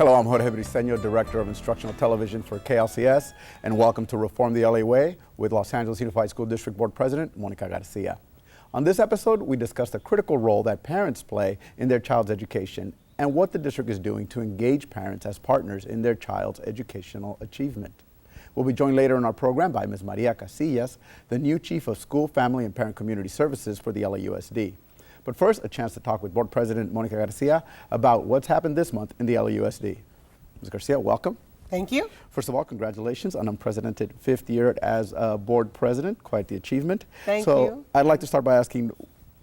Hello, I'm Jorge Briceño, Director of Instructional Television for KLCS, and welcome to Reform the LA Way with Los Angeles Unified School District Board President Mónica García. On this episode, we discuss the critical role that parents play in their child's education and what the district is doing to engage parents as partners in their child's educational achievement. We'll be joined later in our program by Ms. Mónica García, the new Chief of School, Family, and Parent Community Services for the LAUSD. But first, a chance to talk with Board President Mónica García about what's happened this month in the LAUSD. Ms. Garcia, welcome. Thank you. First of all, congratulations on unprecedented 5th year as board president. Quite the achievement. Thank you. So I'd like to start by asking,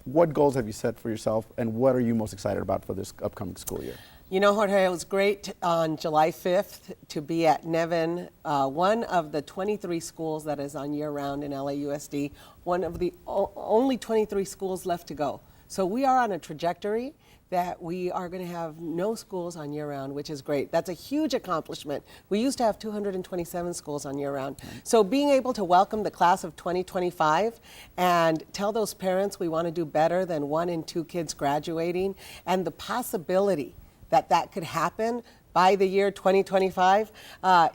what goals have you set for yourself and what are you most excited about for this upcoming school year? You know, Jorge, it was great on July 5th to be at Nevin, one of the 23 schools that is on year-round in LAUSD, one of the only 23 schools left to go. So we are on a trajectory that we are going to have no schools on year-round, which is great. That's a huge accomplishment. We used to have 227 schools on year-round. So being able to welcome the class of 2025 and tell those parents we want to do better than 1 in 2 kids graduating, and the possibility that that could happen by the year 2025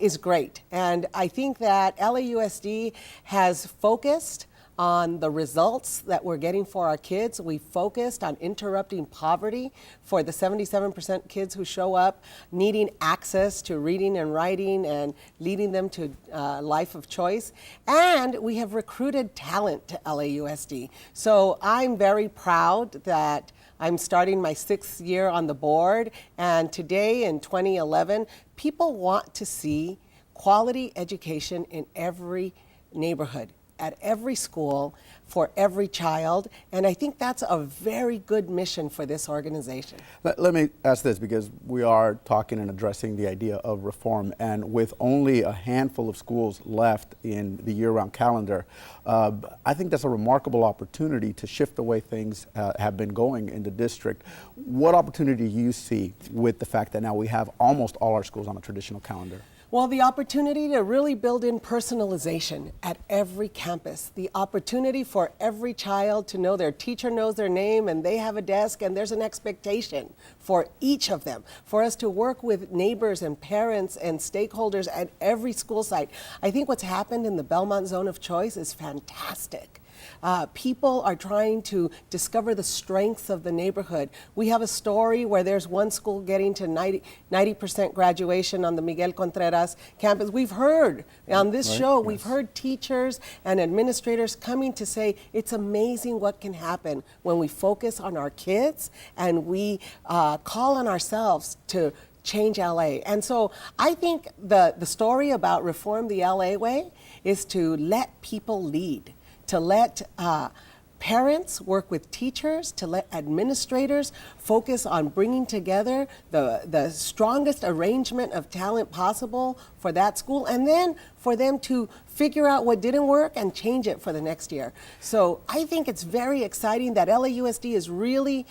is great. And I think that LAUSD has focused on the results that we're getting for our kids. We focused on interrupting poverty for the 77% kids who show up needing access to reading and writing and leading them to a life of choice. And we have recruited talent to LAUSD. So I'm very proud that I'm starting my 6th year on the board, and today in 2011, people want to see quality education in every neighborhood, at every school, for every child, and I think that's a very good mission for this organization. Let me ask this, because we are talking and addressing the idea of reform, and with only a handful of schools left in the year-round calendar, I think that's a remarkable opportunity to shift the way things have been going in the district. What opportunity do you see with the fact that now we have almost all our schools on a traditional calendar? Well, the opportunity to really build in personalization at every campus, the opportunity for every child to know their teacher knows their name and they have a desk and there's an expectation for each of them, for us to work with neighbors and parents and stakeholders at every school site. I think what's happened in the Belmont Zone of Choice is fantastic. People are trying to discover the strengths of the neighborhood. We have a story where there's one school getting to 90% graduation on the Miguel Contreras campus. We've heard on this show, we've heard teachers and administrators coming to say it's amazing what can happen when we focus on our kids and we call on ourselves to change LA. And so I think the story about Reform the LA Way is to let people lead, to let parents work with teachers, to let administrators focus on bringing together the strongest arrangement of talent possible for that school, and then for them to figure out what didn't work and change it for the next year. So I think it's very exciting that LAUSD is really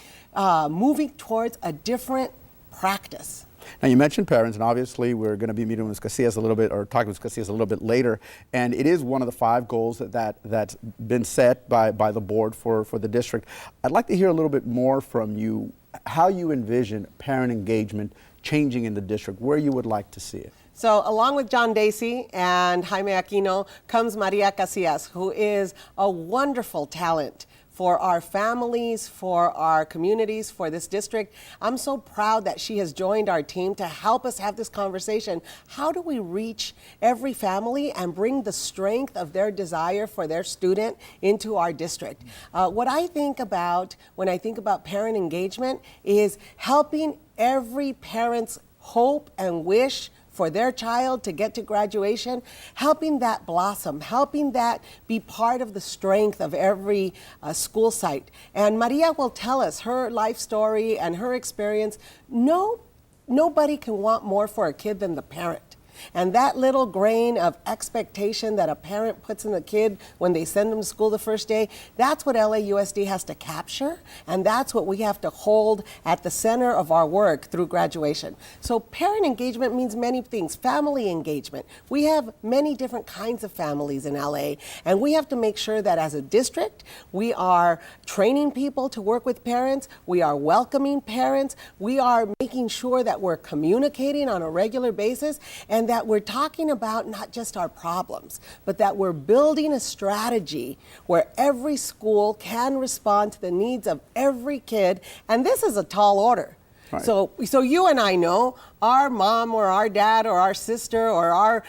moving towards a different practice. Now, you mentioned parents, and obviously we're going to be meeting with Ms. Garcia a little bit, or talking with Ms. Garcia a little bit later, and it is one of the 5 goals that's been set by the board for the district. I'd like to hear a little bit more from you, how you envision parent engagement changing in the district, where you would like to see it. So along with John Dacey and Jaime Aquino comes Mónica García, who is a wonderful talent for our families, for our communities, for this district. I'm so proud that she has joined our team to help us have this conversation. How do we reach every family and bring the strength of their desire for their student into our district? What I think about when I think about parent engagement is helping every parent's hope and wish for their child to get to graduation, helping that blossom, helping that be part of the strength of every school site. And Maria will tell us her life story and her experience. Nobody can want more for a kid than the parent. And that little grain of expectation that a parent puts in the kid when they send them to school the first day, that's what LAUSD has to capture, and that's what we have to hold at the center of our work through graduation. So parent engagement means many things. Family engagement. We have many different kinds of families in LA, and we have to make sure that as a district, we are training people to work with parents, we are welcoming parents, we are making sure that we're communicating on a regular basis, and that we're talking about not just our problems, but that we're building a strategy where every school can respond to the needs of every kid, and this is a tall order. Right. So you and I know our mom or our dad or our sister or our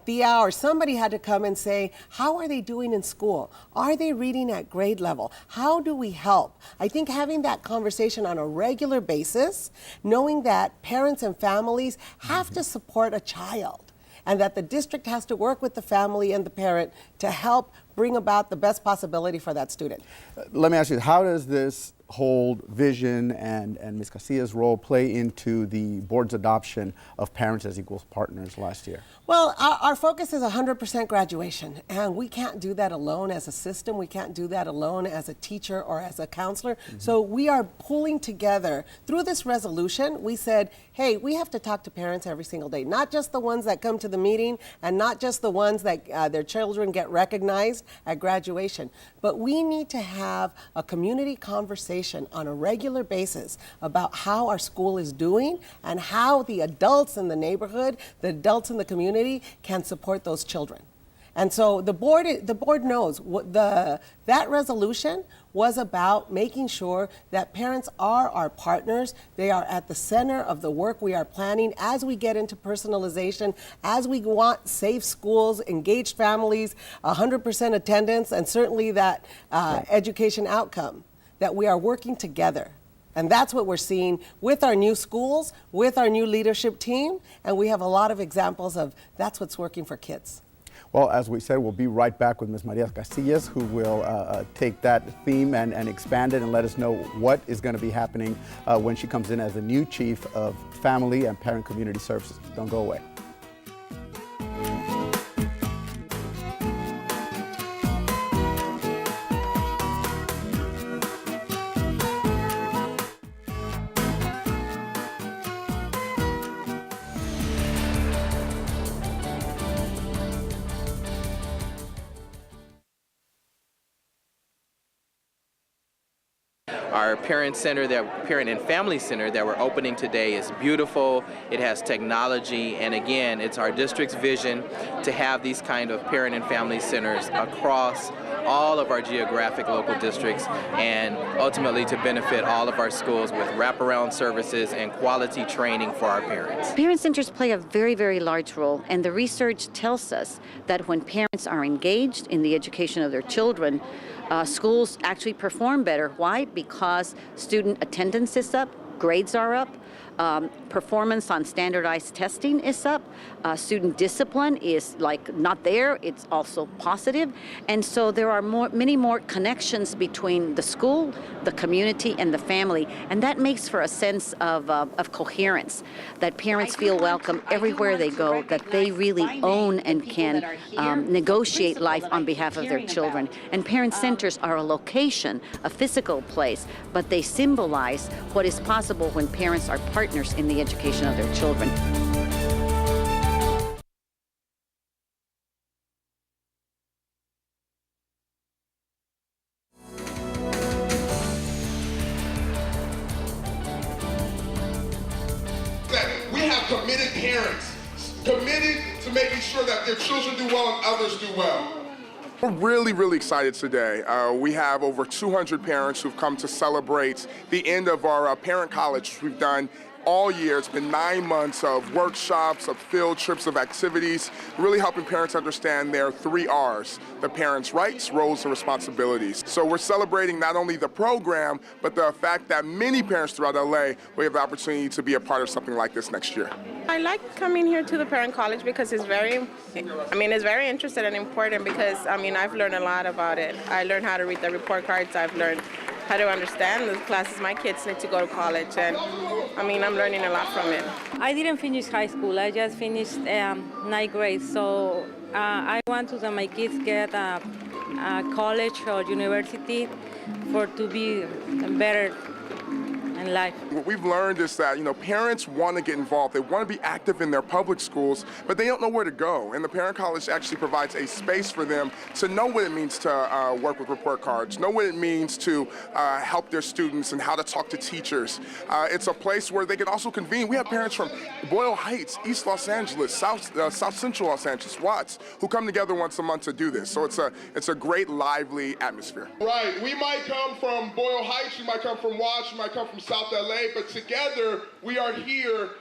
tia or somebody had to come and say, how are they doing in school? Are they reading at grade level? How do we help? I think having that conversation on a regular basis, knowing that parents and families have to support a child, and that the district has to work with the family and the parent to help bring about the best possibility for that student. Let me ask you, how does this whole vision and Ms. Garcia's role play into the board's adoption of Parents as Equal Partners last year? Well, our focus is 100% graduation, and we can't do that alone as a system. We can't do that alone as a teacher or as a counselor. So we are pulling together. Through this resolution, we said, hey, we have to talk to parents every single day, not just the ones that come to the meeting and not just the ones that their children get recognized at graduation, but we need to have a community conversation on a regular basis about how our school is doing and how the adults in the neighborhood, the adults in the community can support those children. And so the board knows what that resolution was about, making sure that parents are our partners. They are at the center of the work we are planning as we get into personalization, as we want safe schools, engaged families, 100% attendance, and certainly that education outcome, that we are working together. And that's what we're seeing with our new schools, with our new leadership team, and we have a lot of examples of that's what's working for kids. Well, as we said, we'll be right back with Ms. Maria Garcia, who will take that theme and expand it and let us know what is going to be happening when she comes in as the new Chief of Family and Parent Community Services. Don't go away. Our parent and family center that we're opening today is beautiful. It has technology, and again, it's our district's vision to have these kind of parent and family centers across all of our geographic local districts, and ultimately to benefit all of our schools with wraparound services and quality training for our parents. Parent centers play a very, very large role, and the research tells us that when parents are engaged in the education of their children, schools actually perform better. Why? Because student attendance is up, grades are up, performance on standardized testing is up, student discipline is like not there, it's also positive, and so there are many more connections between the school, the community, and the family, and that makes for a sense of coherence, that parents feel welcome everywhere they go, that they really own and can negotiate life on behalf of their children. And parent centers are a location, a physical place, but they symbolize what is possible when parents are partners in the education of their children. We have committed parents, committed to making sure that their children do well and others do well. We're really excited today. We have over 200 parents who've come to celebrate the end of our parent college, which we've done all year. It's been 9 months of workshops, of field trips, of activities, really helping parents understand their 3 R's, the parents' rights, roles, and responsibilities. So we're celebrating not only the program, but the fact that many parents throughout LA will have the opportunity to be a part of something like this next year. I like coming here to the Parent College because it's very interesting and important because, I've learned a lot about it. I learned how to read the report cards. I've learned how to understand the classes. My kids need to go to college, and I mean, I'm learning a lot from it. I didn't finish high school. I just finished ninth grade. So I want that my kids get a college or university to be better in life. What we've learned is that, parents want to get involved. They want to be active in their public schools, but they don't know where to go. And the Parent College actually provides a space for them to know what it means to work with report cards, know what it means to help their students and how to talk to teachers. It's a place where they can also convene. We have parents from Boyle Heights, East Los Angeles, South Central Los Angeles, Watts, who come together once a month to do this. So it's a great, lively atmosphere. Right, we might come from Boyle Heights, you might come from Watts, you might come from South LA, but together we are here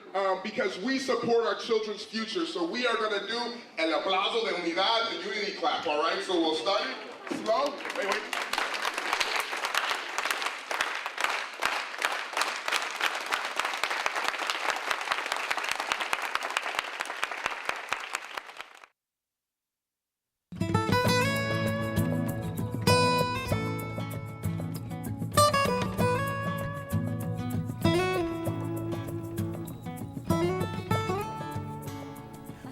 because we support our children's future. So we are going to do el aplauso de unidad, the unity clap, all right? So we'll start it slow. Wait.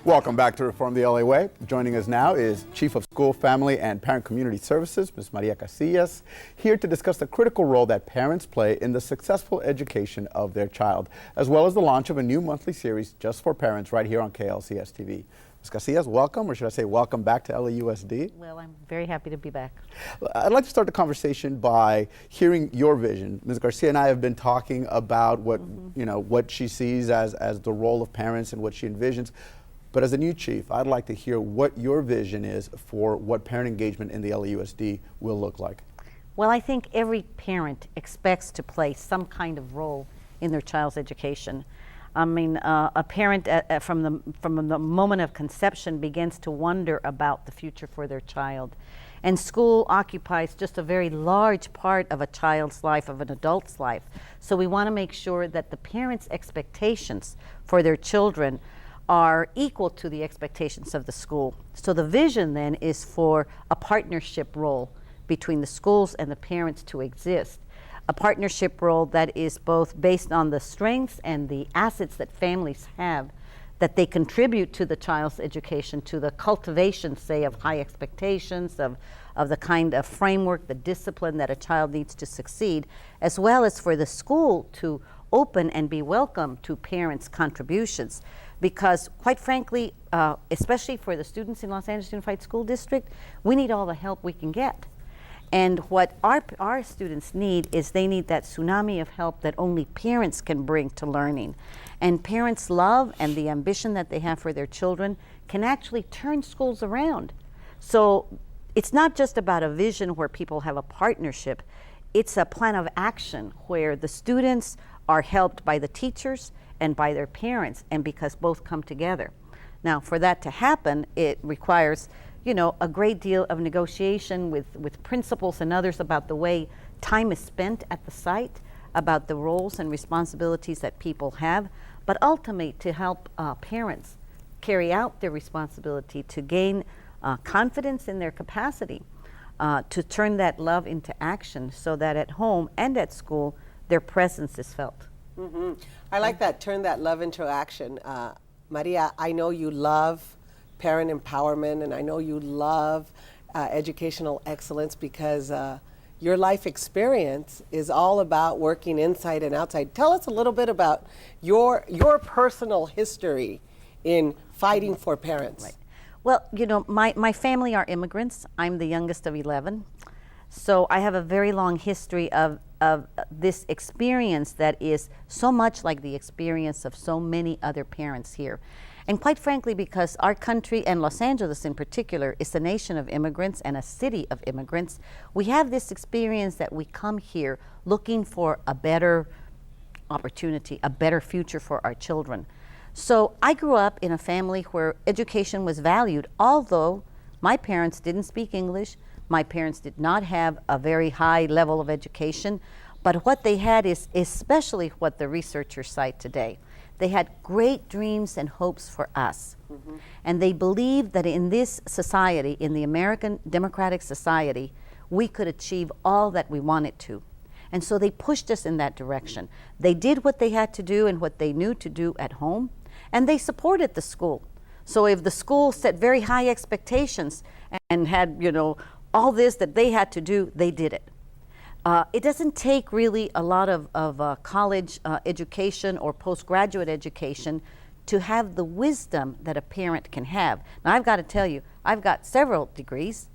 Welcome back to Reform the LA Way. Joining us now is Chief of School, Family, and Parent Community Services, Ms. Mónica García, here to discuss the critical role that parents play in the successful education of their child, as well as the launch of a new monthly series just for parents right here on KLCS TV. Ms. Garcia, welcome, or should I say welcome back to LAUSD? Well, I'm very happy to be back. I'd like to start the conversation by hearing your vision. Ms. Garcia and I have been talking about what, what she sees as the role of parents and what she envisions. But as a new chief, I'd like to hear what your vision is for what parent engagement in the LAUSD will look like. Well, I think every parent expects to play some kind of role in their child's education. I mean, a parent from the moment of conception begins to wonder about the future for their child. And school occupies just a very large part of a child's life, of an adult's life. So we want to make sure that the parents' expectations for their children are equal to the expectations of the school. So the vision then is for a partnership role between the schools and the parents to exist. A partnership role that is both based on the strengths and the assets that families have, that they contribute to the child's education, to the cultivation, say, of high expectations, of the kind of framework, the discipline that a child needs to succeed, as well as for the school to open and be welcome to parents' contributions. Because quite frankly, especially for the students in Los Angeles Unified School District, we need all the help we can get. And what our students need is they need that tsunami of help that only parents can bring to learning. And parents' love and the ambition that they have for their children can actually turn schools around. So it's not just about a vision where people have a partnership, it's a plan of action where the students are helped by the teachers and by their parents, and because both come together. Now, for that to happen, it requires, a great deal of negotiation with principals and others about the way time is spent at the site, about the roles and responsibilities that people have, but ultimately to help parents carry out their responsibility to gain confidence in their capacity, to turn that love into action so that at home and at school, their presence is felt. Mm-hmm. I like that, turn that love into action. Maria, I know you love parent empowerment, and I know you love educational excellence because your life experience is all about working inside and outside. Tell us a little bit about your personal history in fighting for parents. Right. Well, my family are immigrants. I'm the youngest of 11. So I have a very long history of this experience that is so much like the experience of so many other parents here. And quite frankly, because our country, and Los Angeles in particular, is a nation of immigrants and a city of immigrants, we have this experience that we come here looking for a better opportunity, a better future for our children. So I grew up in a family where education was valued, although my parents didn't speak English. My parents did not have a very high level of education, but what they had is especially what the researchers cite today. They had great dreams and hopes for us. Mm-hmm. And they believed that in this society, in the American democratic society, we could achieve all that we wanted to. And so they pushed us in that direction. They did what they had to do and what they knew to do at home, and they supported the school. So if the school set very high expectations and had, all this that they had to do, they did it. It doesn't take really a lot of college education or postgraduate education to have the wisdom that a parent can have. Now, I've got to tell you, I've got several degrees,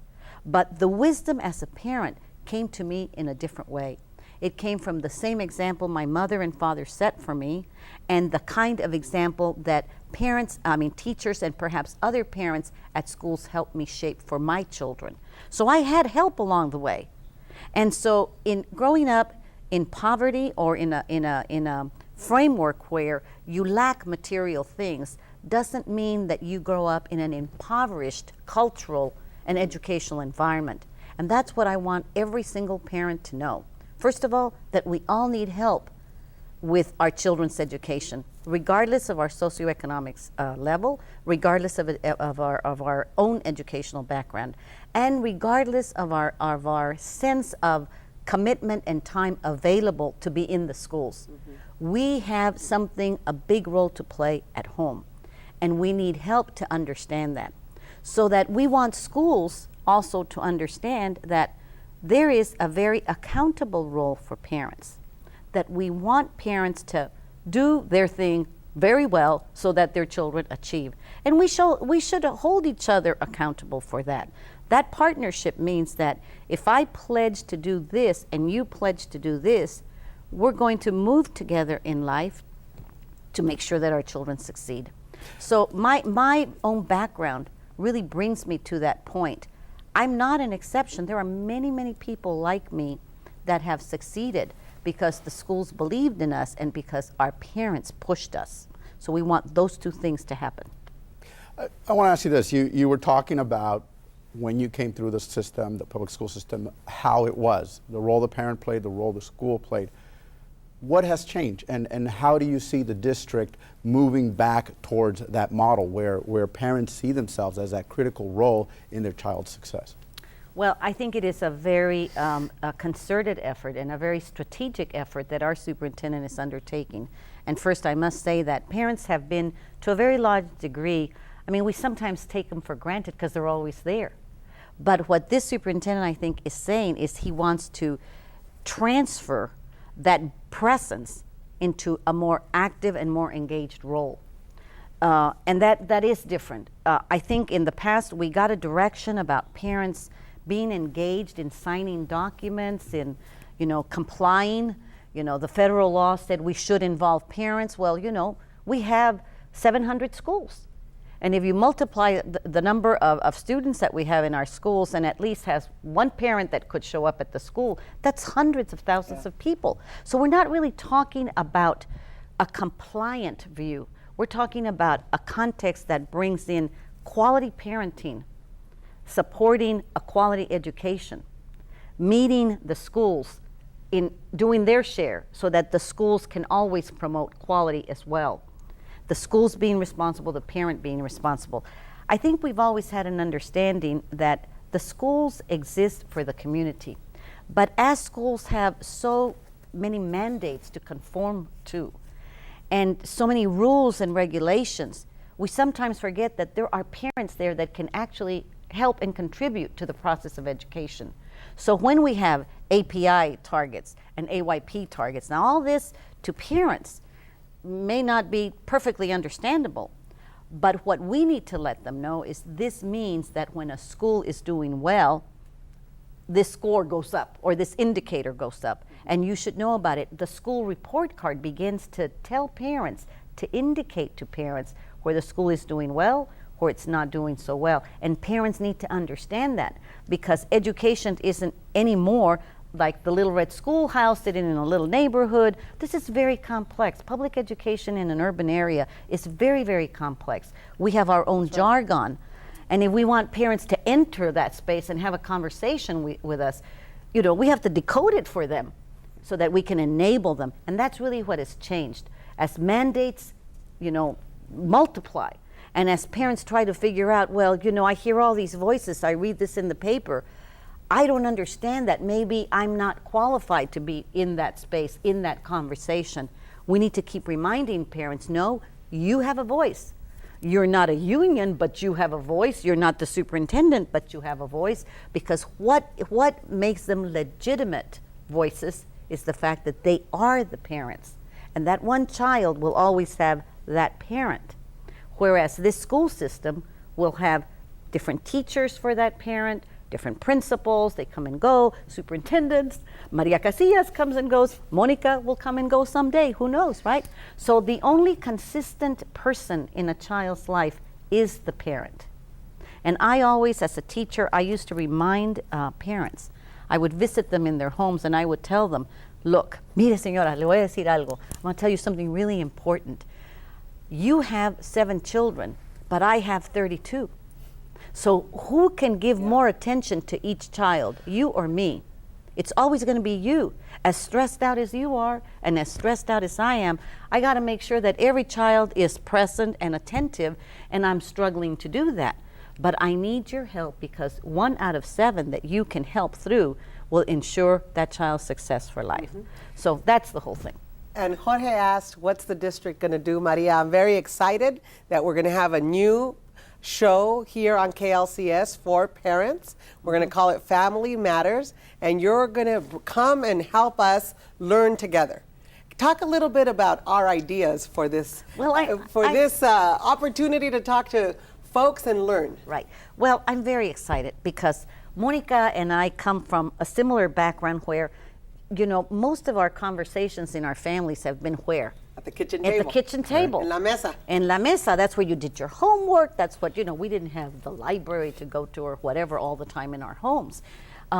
but the wisdom as a parent came to me in a different way. It came from the same example my mother and father set for me, and the kind of example that teachers and perhaps other parents at schools helped me shape for my children. So I had help along the way. And so in growing up in poverty or in a framework where you lack material things doesn't mean that you grow up in an impoverished cultural and educational environment. And that's what I want every single parent to know. First of all, that we all need help with our children's education, regardless of our socioeconomic level, regardless of our own educational background, and regardless of our sense of commitment and time available to be in the schools. Mm-hmm. We have a big role to play at home, and we need help to understand that. So that we want schools also to understand that there is a very accountable role for parents, that we want parents to do their thing very well so that their children achieve. And we should hold each other accountable for that. That partnership means that if I pledge to do this and you pledge to do this, we're going to move together in life to make sure that our children succeed. So my own background really brings me to that point. I'm not an exception. There are many, many people like me that have succeeded because the schools believed in us and because our parents pushed us. So we want those two things to happen. I want to ask you this. You were talking about when you came through the system, the public school system, how it was, the role the parent played, the role the school played. What has changed, and how do you see the district moving back towards that model where parents see themselves as that critical role in their child's success? Well, I think it is a very a concerted effort and a very strategic effort that our superintendent is undertaking. And first, I must say that parents have been, to a very large degree, we sometimes take them for granted because they're always there. But what this superintendent, I think, is saying is he wants to transfer that presence into a more active and more engaged role. And that is different. I think in the past we got a direction about parents being engaged in signing documents, in complying. The federal law said we should involve parents. Well, we have 700 schools. And if you multiply the number of students that we have in our schools and at least has one parent that could show up at the school, that's hundreds of thousands of people. So we're not really talking about a compliant view. We're talking about a context that brings in quality parenting, supporting a quality education, meeting the schools in doing their share so that the schools can always promote quality as well. The schools being responsible, the parent being responsible. I think we've always had an understanding that the schools exist for the community. But as schools have so many mandates to conform to, and so many rules and regulations, we sometimes forget that there are parents there that can actually help and contribute to the process of education. So when we have API targets and AYP targets, now all this to parents may not be perfectly understandable, but what we need to let them know is this means that when a school is doing well, this score goes up or this indicator goes up, and you should know about it. The school report card begins to tell parents, to indicate to parents where the school is doing well or it's not doing so well. And parents need to understand that, because education isn't anymore like the little red schoolhouse sitting in a little neighborhood. This is very complex. Public education in an urban area is very, very complex. We have our own jargon. And if we want parents to enter that space and have a conversation with us, we have to decode it for them so that we can enable them. And that's really what has changed. As mandates, multiply, and as parents try to figure out, I hear all these voices, I read this in the paper, I don't understand that. Maybe I'm not qualified to be in that space, in that conversation. We need to keep reminding parents, no, you have a voice. You're not a union, but you have a voice. You're not the superintendent, but you have a voice. Because what makes them legitimate voices is the fact that they are the parents. And that one child will always have that parent. Whereas this school system will have different teachers for that parent, different principals, they come and go, superintendents, Maria Casillas comes and goes, Mónica will come and go someday, who knows, right? So the only consistent person in a child's life is the parent. And I always, as a teacher, I used to remind parents, I would visit them in their homes and I would tell them, look, mire señora, le voy a decir algo. I'm going to tell you something really important. You have 7 children, but I have 32. So who can give more attention to each child, you or me? It's always going to be you. As stressed out as you are and as stressed out as I am, I got to make sure that every child is present and attentive, and I'm struggling to do that. But I need your help, because 1 out of 7 that you can help through will ensure that child's success for life. So that's the whole thing. And Jorge asked, what's the district going to do, Maria? I'm very excited that we're going to have a new show here on KLCS for parents. We're going to call it Family Matters, and you're going to come and help us learn together. Talk a little bit about our ideas for this, this opportunity to talk to folks and learn. Right. Well, I'm very excited because Mónica and I come from a similar background where, you know, most of our conversations in our families have been where? At the kitchen table. At the kitchen table. En la mesa. En la mesa. That's where you did your homework. That's what, you know, we didn't have the library to go to or whatever all the time in our homes.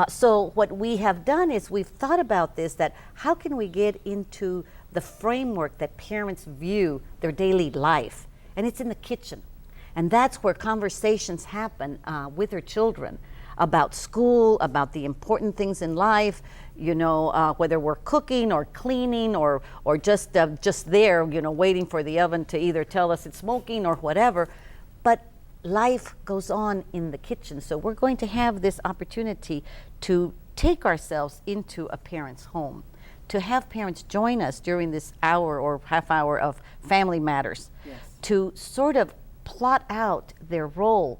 So what we have done is we've thought about this, that how can we get into the framework that parents view their daily life? And it's in the kitchen. And that's where conversations happen with their children about school, about the important things in life, you know, whether we're cooking or cleaning or just there, you know, waiting for the oven to either tell us it's smoking or whatever. But life goes on in the kitchen. So we're going to have this opportunity to take ourselves into a parent's home, to have parents join us during this hour or half hour of Family Matters, to sort of plot out their role,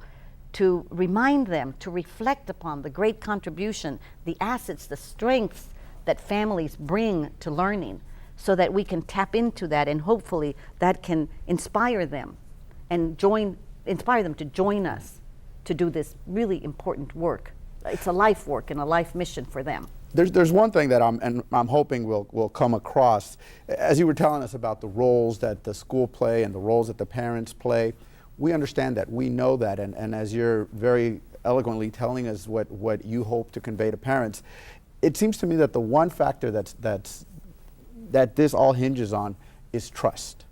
to remind them, to reflect upon the great contribution, the assets, the strengths that families bring to learning, so that we can tap into that, and hopefully that can inspire them and inspire them to join us to do this really important work. It's a life work and a life mission for them. There's one thing that I'm hoping will come across as you were telling us about the roles that the school play and the roles that the parents play. We understand that, we know that, and as you're very eloquently telling us what you hope to convey to parents, it seems to me that the one factor that this all hinges on is trust.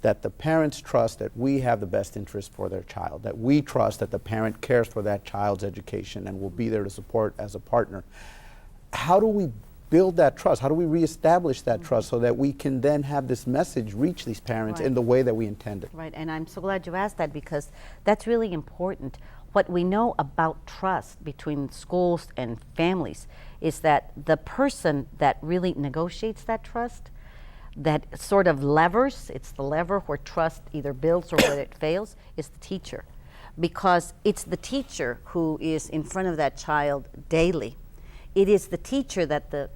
That the parents trust that we have the best interest for their child, that we trust that the parent cares for that child's education and will be there to support as a partner. How do we build that trust? How do we reestablish that trust so that we can then have this message reach these parents in the way that we intended? Right, and I'm so glad you asked that, because that's really important. What we know about trust between schools and families is that the person that really negotiates that trust, that sort of levers, it's the lever where trust either builds or where it fails, is the teacher. Because it's the teacher who is in front of that child daily. It is the teacher that the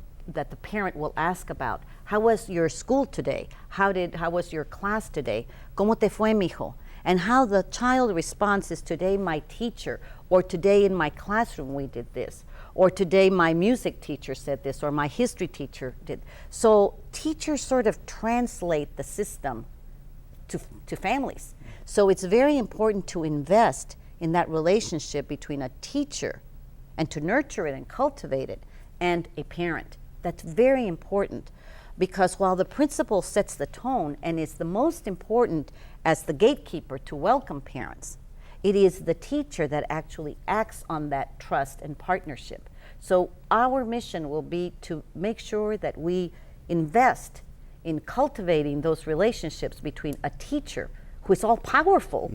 parent will ask about. How was your school today? How was your class today? ¿Cómo te fue, mijo? And how the child responds is, today my teacher, or today in my classroom we did this, or today my music teacher said this, or my history teacher did. So teachers sort of translate the system to families. So it's very important to invest in that relationship between a teacher and to nurture it and cultivate it, and a parent. That's very important, because while the principal sets the tone and is the most important as the gatekeeper to welcome parents, it is the teacher that actually acts on that trust and partnership. So our mission will be to make sure that we invest in cultivating those relationships between a teacher who is all powerful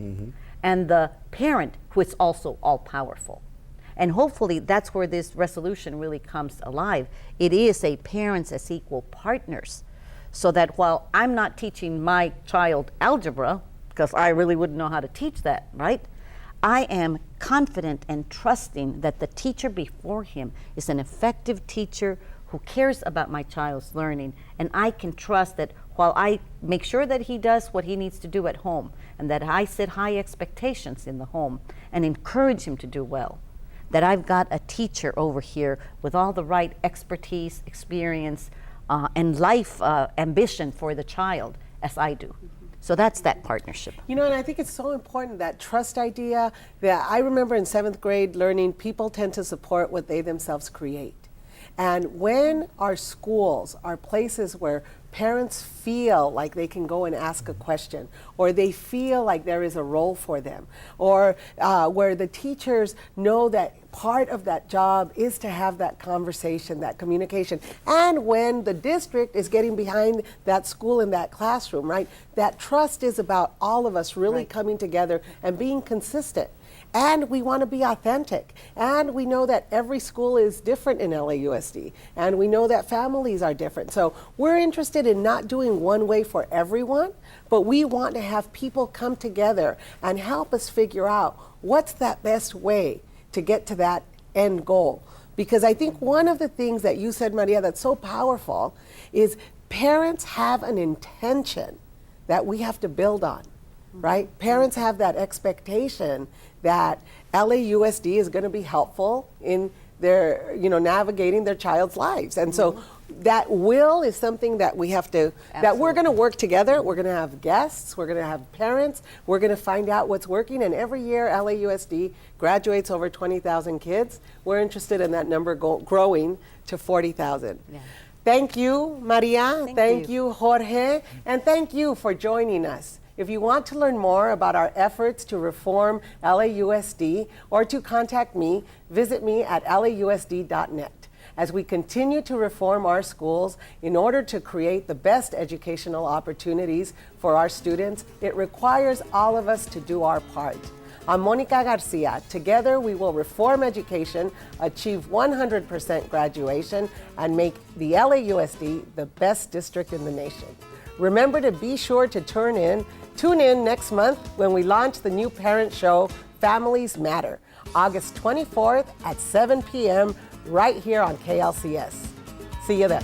and the parent who is also all powerful. And hopefully that's where this resolution really comes alive. It is a parents as equal partners, so that while I'm not teaching my child algebra, because I really wouldn't know how to teach that, right? I am confident and trusting that the teacher before him is an effective teacher who cares about my child's learning, and I can trust that while I make sure that he does what he needs to do at home, and that I set high expectations in the home and encourage him to do well, that I've got a teacher over here with all the right expertise, experience, and life ambition for the child as I do. So that's that partnership. You know, and I think it's so important, that trust idea, that I remember in 7th grade learning people tend to support what they themselves create. And when our schools are places where parents feel like they can go and ask a question, or they feel like there is a role for them, or where the teachers know that part of that job is to have that conversation, that communication, and when the district is getting behind that school in that classroom, right? That trust is about all of us really coming together and being consistent. And we want to be authentic. And we know that every school is different in LAUSD. And we know that families are different. So we're interested in not doing one way for everyone, but we want to have people come together and help us figure out what's that best way to get to that end goal. Because I think one of the things that you said, Maria, that's so powerful is parents have an intention that we have to build on, right? Parents have that expectation that LAUSD is going to be helpful in their, navigating their child's lives. And so that will is something that we have to, that we're going to work together. We're going to have guests, we're going to have parents, we're going to find out what's working. And every year LAUSD graduates over 20,000 kids. We're interested in that number growing to 40,000. Yeah. Thank you, Maria. Thank you, Jorge. And thank you for joining us. If you want to learn more about our efforts to reform LAUSD or to contact me, visit me at lausd.net. As we continue to reform our schools in order to create the best educational opportunities for our students, it requires all of us to do our part. I'm Mónica García. Together we will reform education, achieve 100% graduation, and make the LAUSD the best district in the nation. Remember to be sure to tune in next month when we launch the new parent show, Families Matter, August 24th at 7 p.m. right here on KLCS. See you then.